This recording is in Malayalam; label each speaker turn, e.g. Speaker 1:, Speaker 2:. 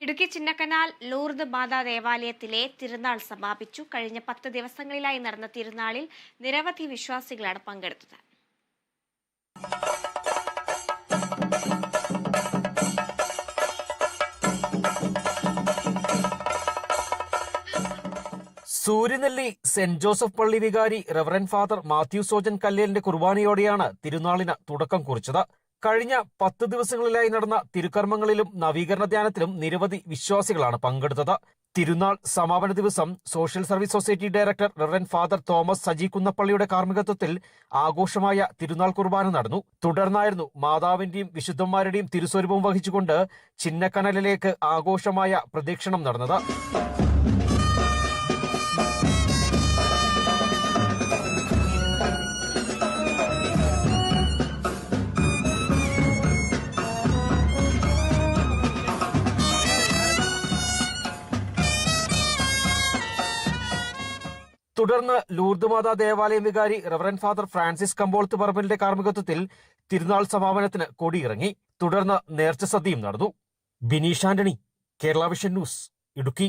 Speaker 1: ഇടുക്കി ചിന്നക്കനാൽ ലൂർദ് മാതാ ദേവാലയത്തിലെ തിരുനാൾ സമാപിച്ചു. കഴിഞ്ഞ 10 ദിവസങ്ങളിലായി നടന്ന തിരുനാളിൽ നിരവധി വിശ്വാസികളാണ് പങ്കെടുത്തത്.
Speaker 2: സൂര്യനെല്ലി സെന്റ് ജോസഫ് പള്ളി വികാരി റവറന്റ് ഫാദർ മാത്യു സോജൻ കല്ലേലിന്റെ കുർബാനയോടെയാണ് തിരുനാളിന് തുടക്കം കുറിച്ചത്. കഴിഞ്ഞ 10 ദിവസങ്ങളിലായി നടന്ന തിരുക്കർമ്മങ്ങളിലും നവീകരണ ധ്യാനത്തിലും നിരവധി വിശ്വാസികളാണ് പങ്കെടുത്തത്. തിരുനാൾ സമാപന ദിവസം social service society director reverend father Thomas Saji കുന്നപ്പള്ളിയുടെ കാർമ്മികത്വത്തിൽ ആഘോഷമായ തിരുനാൾ കുർബാന നടന്നു. തുടർന്നായിരുന്നു മാതാവിന്റെയും വിശുദ്ധന്മാരുടെയും തിരുസ്വരൂപം വഹിച്ചുകൊണ്ട് ചിന്നക്കനലിലേക്ക് ആഘോഷമായ പ്രദക്ഷിണം നടന്നത്. തുടർന്ന് ലൂർദ് മാതാ ദേവാലയം വികാരി റവറന്റ് ഫാദർ ഫ്രാൻസിസ് കമ്പോളത്ത് പറമ്പലിന്റെ കാർമ്മികത്വത്തിൽ തിരുനാൾ സമാപനത്തിന് കൊടിയിറങ്ങി. തുടർന്ന് നേർച്ച സദ്യയും നടന്നു. Bineesh Antony, Kerala vision news, Idukki.